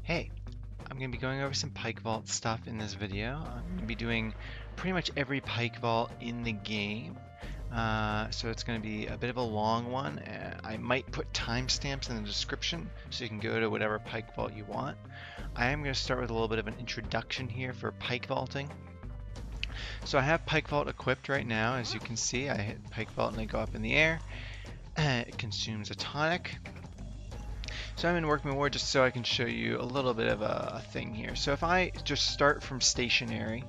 Hey, I'm going to be going over some pike vault stuff in this video. I'm going to be doing pretty much every pike vault in the game. So it's going to be a bit of a long one. I might put timestamps in the description so you can go to whatever pike vault you want. I am going to start with a little bit of an introduction here for pike vaulting. So I have pike vault equipped right now. As you can see, I hit pike vault and I go up in the air. It consumes a tonic. So I'm in work mode just so I can show you a little bit of a thing here. So if I just start from stationary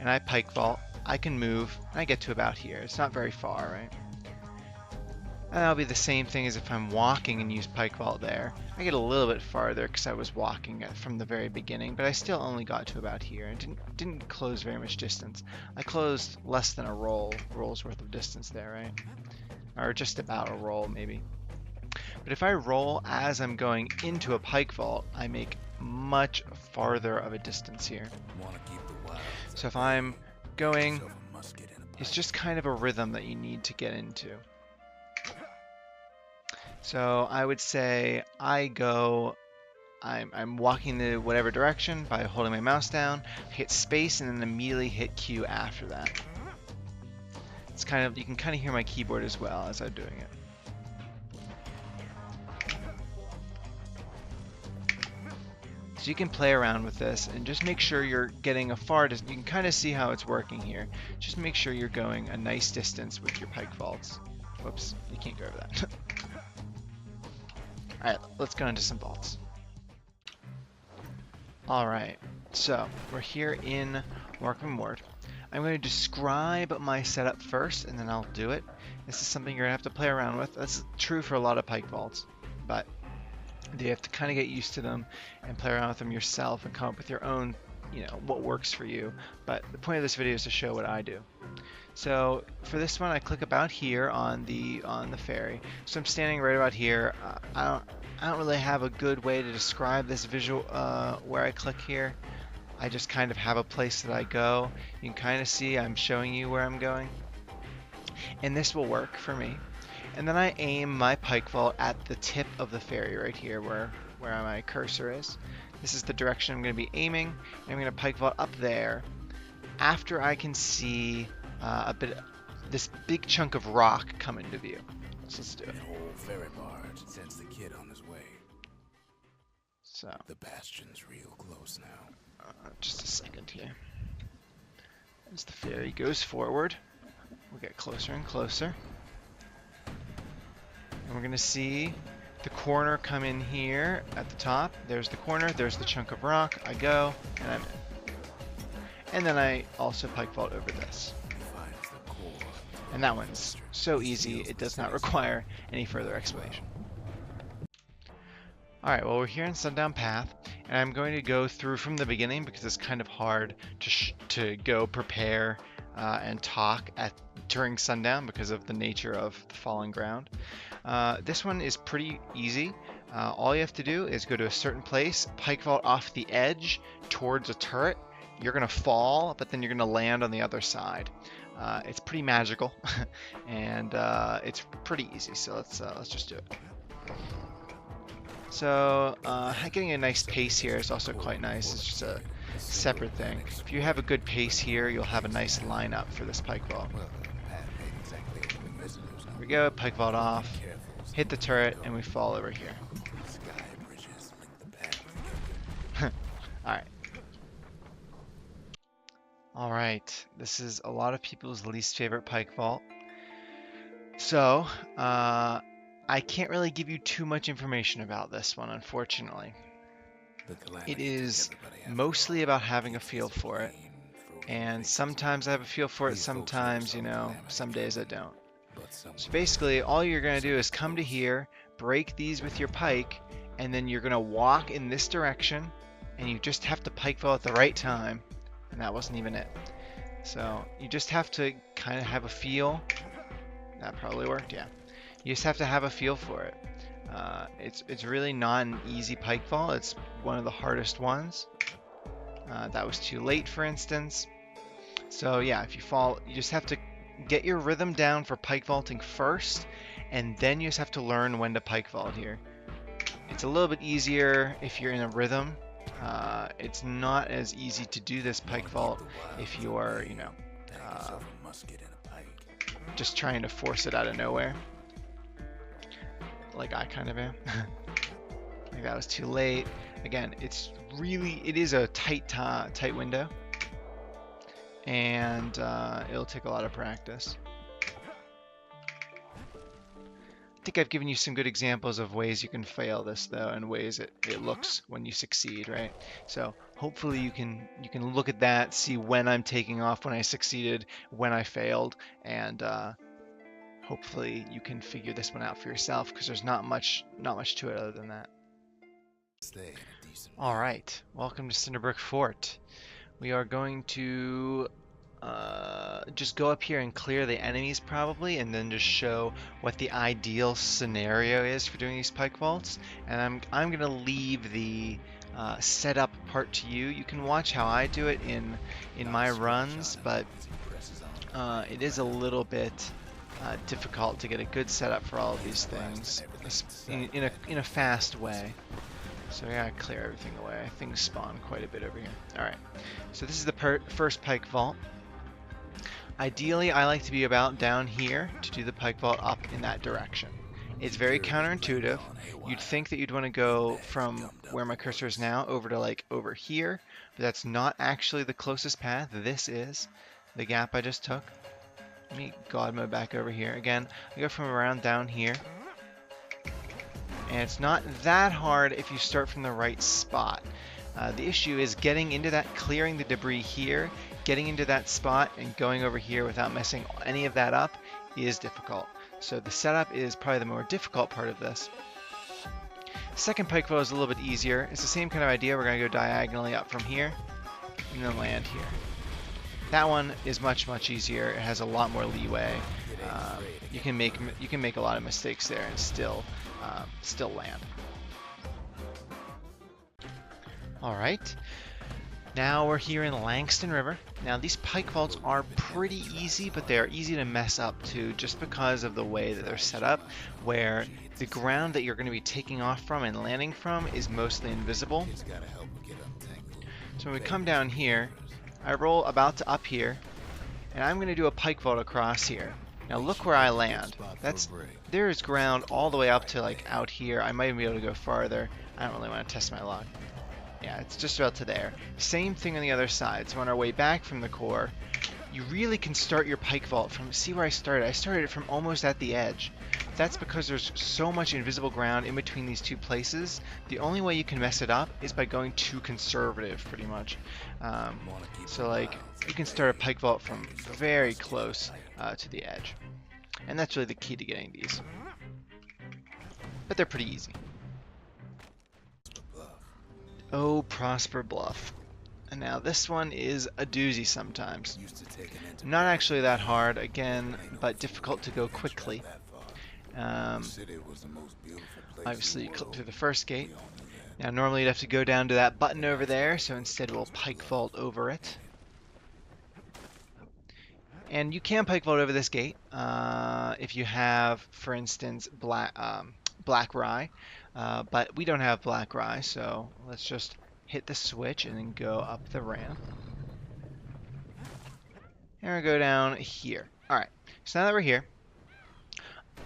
and I pike vault, I can move and I get to about here. It's not very far, right? And that'll be the same thing as if I'm walking and use pike vault there. I get a little bit farther because I was walking from the very beginning, but I still only got to about here. I didn't close very much distance. I closed less than a roll's worth of distance there, right? Or just about a roll maybe. But if I roll as I'm going into a pike vault, I make much farther of a distance here. So if I'm going, it's just kind of a rhythm that you need to get into. So I would say I'm walking the whatever direction by holding my mouse down, hit space, and then immediately hit Q after that. It's kind of, you can kind of hear my keyboard as well as I'm doing it. So you can play around with this and just make sure you're getting a far distance. You can kind of see how it's working here. Just make sure you're going a nice distance with your pike vaults. Whoops, you can't go over that. Alright, let's go into some vaults. Alright, so we're here in Markham Ward. I'm going to describe my setup first and then I'll do it. This is something you're going to have to play around with. That's true for a lot of pike vaults, but you have to kind of get used to them and play around with them yourself and come up with your own, what works for you. But the point of this video is to show what I do. So for this one, I click about here on the ferry. So I'm standing right about here. I don't really have a good way to describe this visual where I click here. I just kind of have a place that I go. You can kind of see I'm showing you where I'm going. And this will work for me. And then I aim my pike vault at the tip of the ferry right here where my cursor is. This is the direction I'm going to be aiming. And I'm going to pike vault up there after I can see this big chunk of rock come into view. So let's do it. Old ferry barge sends the kid on his way. So the Bastion's real close now. Just a second here. As the ferry goes forward, we'll get closer and closer. And we're going to see the corner come in here at the top. There's the corner, there's the chunk of rock. I go, and I'm in. And then I also pike vault over this. And that one's so easy, it does not require any further explanation. Alright, well we're here in Sundown Path, and I'm going to go through from the beginning because it's kind of hard to go prepare and talk during sundown because of the nature of the falling ground. This one is pretty easy. All you have to do is go to a certain place, pike vault off the edge towards a turret. You're going to fall, but then you're going to land on the other side. It's pretty magical, and it's pretty easy, so let's just do it. So getting a nice pace here is also quite nice. It's just a separate thing. If you have a good pace here, you'll have a nice lineup for this pike vault. Here we go, pike vault off, hit the turret, and we fall over here. Alright. Alright, this is a lot of people's least favorite pike vault. So, I can't really give you too much information about this one, unfortunately. It is mostly about having a feel for it. And sometimes I have a feel for it, sometimes, some days I don't. So basically, all you're going to do is come to here, break these with your pike, and then you're going to walk in this direction, and you just have to pike vault at the right time. And that wasn't even it. So you just have to kind of have a feel. That probably worked, yeah. You just have to have a feel for it. It's really not an easy pike vault. It's one of the hardest ones. That was too late, for instance. So yeah, if you fall, you just have to get your rhythm down for pike vaulting first, and then you just have to learn when to pike vault here. It's a little bit easier if you're in a rhythm. It's not as easy to do this pike vault if you're, you know, just trying to force it out of nowhere, like I kind of am. Like that was too late. Again, it is a tight window, and it'll take a lot of practice. I think I've given you some good examples of ways you can fail this though, and ways it looks when you succeed, right? So hopefully you can look at that, see when I'm taking off, when I succeeded, when I failed, and hopefully you can figure this one out for yourself, because there's not much to it other than that. All right, welcome to Cinderbrick Fort. We are going to just go up here and clear the enemies probably, and then just show what the ideal scenario is for doing these pike vaults. And I'm gonna leave the setup part to you. You can watch how I do it in my runs, but it is a little bit difficult to get a good setup for all of these things in a fast way. So we gotta clear everything away. Things spawn quite a bit over here. Alright, so this is the first pike vault. Ideally, I like to be about down here to do the pike vault up in that direction. It's very counterintuitive. You'd think that you'd want to go from where my cursor is now over to like over here, but that's not actually the closest path. This is the gap I just took. Let me god mode back over here. Again, I go from around down here. And it's not that hard if you start from the right spot. The issue is getting into that, clearing the debris here, getting into that spot and going over here without messing any of that up is difficult. So the setup is probably the more difficult part of this. Second pike vault is a little bit easier. It's the same kind of idea. We're going to go diagonally up from here and then land here. That one is much easier. It has a lot more leeway. You can make a lot of mistakes there and still land. All right. Now we're here in Langston River. Now these pike vaults are pretty easy, but they are easy to mess up too, just because of the way that they're set up, where the ground that you're going to be taking off from and landing from is mostly invisible. So when we come down here, I roll about to up here, and I'm going to do a pike vault across here. Now look where I land. There is ground all the way up to like out here. I might even be able to go farther. I don't really want to test my luck. Yeah, it's just about to there. Same thing on the other side. So on our way back from the core, you really can start your pike vault from, see where I started? I started it from almost at the edge. That's because there's so much invisible ground in between these two places. The only way you can mess it up is by going too conservative, pretty much. So like, you can start a pike vault from very close to the edge. And that's really the key to getting these. But they're pretty easy. Oh, Prosper Bluff. And now this one is a doozy sometimes. Not actually that hard, again, but difficult to go quickly. Obviously you clip through the first gate. Now normally you'd have to go down to that button over there, so instead we'll pike vault over it. And you can pike vault over this gate if you have, for instance, black rye. But we don't have black rye, so let's just hit the switch and then go up the ramp. And we're going to go down here. Alright, so now that we're here,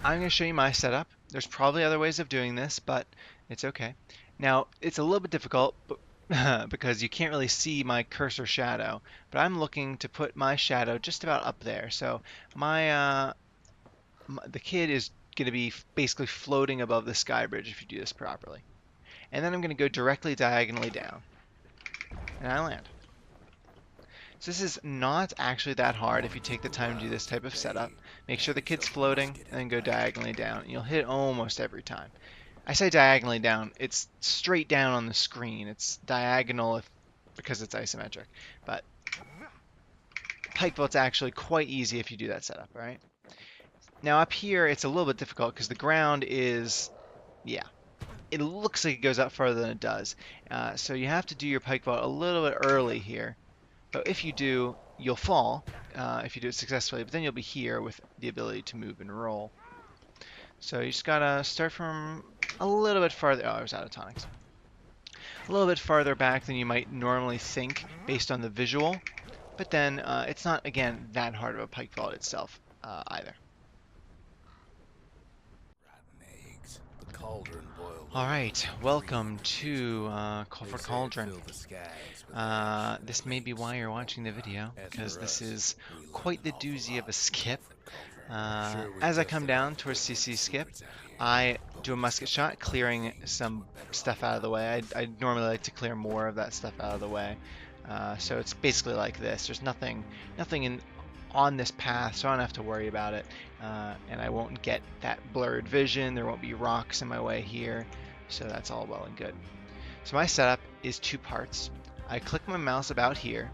I'm going to show you my setup. There's probably other ways of doing this, but it's okay. Now, it's a little bit difficult because you can't really see my cursor shadow, but I'm looking to put my shadow just about up there. So the kid is going to be basically floating above the sky bridge if you do this properly. And then I'm going to go directly diagonally down. And I land. So this is not actually that hard if you take the time to do this type of setup. Make sure the kid's floating and then go diagonally down. And you'll hit almost every time. I say diagonally down. It's straight down on the screen. It's diagonal because it's isometric. But pike vault's actually quite easy if you do that setup, right? Now up here, it's a little bit difficult because the ground is, yeah, it looks like it goes up farther than it does. So you have to do your pike vault a little bit early here. But if you do, you'll fall if you do it successfully, but then you'll be here with the ability to move and roll. So you just gotta start from a little bit farther. Oh, I was out of tonics. A little bit farther back than you might normally think based on the visual. But then it's not, again, that hard of a pike vault itself either. Rotten eggs. The cauldron boiled. All right, welcome to Colford Cauldron. This may be why you're watching the video, because this is quite the doozy of a skip. As I come down towards CC skip, I do a musket shot, clearing some stuff out of the way. I normally like to clear more of that stuff out of the way. So it's basically like this. There's nothing on this path, so I don't have to worry about it. And I won't get that blurred vision. There won't be rocks in my way here. So that's all well and good. So my setup is two parts. I click my mouse about here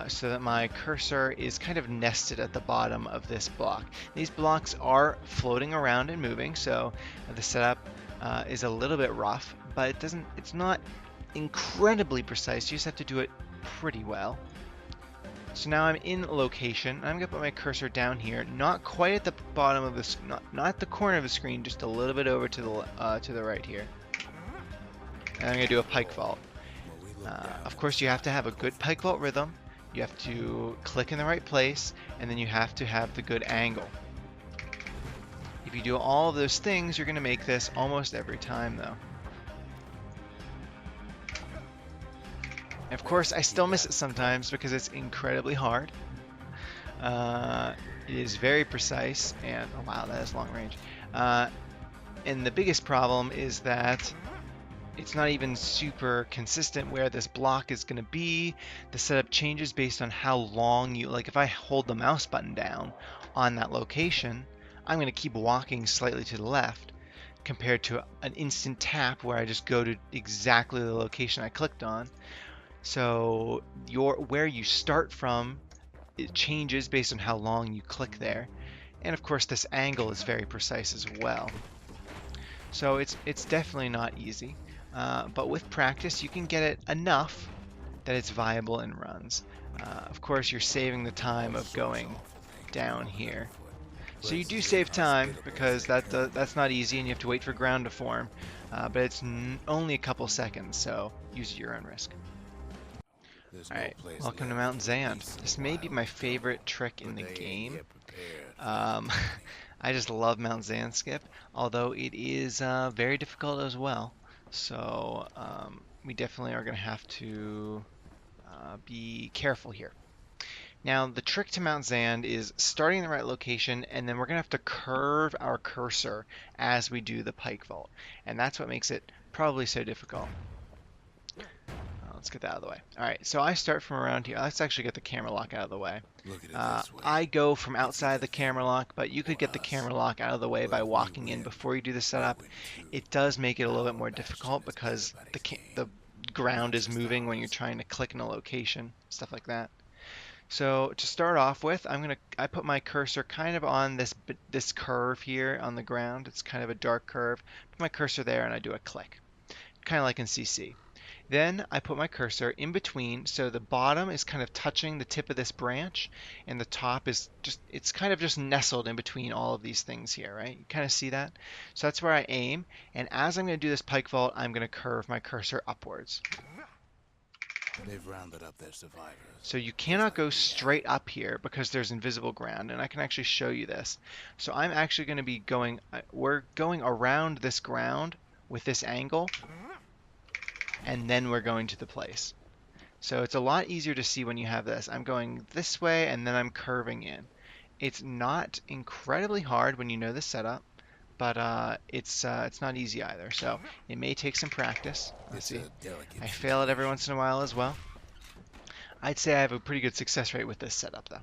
so that my cursor is kind of nested at the bottom of this block. These blocks are floating around and moving, so the setup is a little bit rough, but it's not incredibly precise. You just have to do it pretty well. So now I'm in location. I'm going to put my cursor down here, not quite at the bottom of the, not at the corner of the screen, just a little bit over to the right here. And I'm going to do a pike vault. Of course, you have to have a good pike vault rhythm. You have to click in the right place, and then you have to have the good angle. If you do all of those things, you're going to make this almost every time, though. And of course, I still miss it sometimes because it's incredibly hard. It is very precise, and oh wow, that is long range. And the biggest problem is that it's not even super consistent where this block is going to be. The setup changes based on how long you, like if I hold the mouse button down on that location, I'm going to keep walking slightly to the left compared to an instant tap where I just go to exactly the location I clicked on. So where you start from, it changes based on how long you click there. And of course this angle is very precise as well. So it's definitely not easy. But with practice, you can get it enough that it's viable in runs. Of course, you're saving the time of going down here. So you do save time because that's not easy and you have to wait for ground to form. But it's only a couple seconds, so use at your own risk. Alright, welcome to Mount Zand. This may be my favorite trick in the game. I just love Mount Zand skip, although it is very difficult as well. So we definitely are going to have to be careful here. Now the trick to Mount Zand is starting in the right location, and then we're going to have to curve our cursor as we do the pike vault. And that's what makes it probably so difficult. Let's get that out of the way. Alright, so I start from around here. Let's actually get the camera lock out of the way. I go from outside the camera lock, but you could get the camera lock out of the way by walking in before you do the setup. It does make it a little bit more difficult because the ground is moving when you're trying to click in a location, stuff like that. So to start off with, I put my cursor kind of on this curve here on the ground. It's kind of a dark curve. Put my cursor there and I do a click, kind of like in CC. Then I put my cursor in between, so the bottom is kind of touching the tip of this branch, and the top is it's kind of just nestled in between all of these things here, right? You kind of see that? So that's where I aim, and as I'm going to do this pike vault, I'm going to curve my cursor upwards. They've rounded up their survivors. So you cannot go straight up here because there's invisible ground, and I can actually show you this. So I'm actually going to be we're going around this ground with this angle, and then we're going to the place. So it's a lot easier to see when you have this. I'm going this way and then I'm curving in. It's not incredibly hard when you know the setup, but it's not easy either. So it may take some practice. Let's see. I fail it every once in a while as well. I'd say I have a pretty good success rate with this setup though.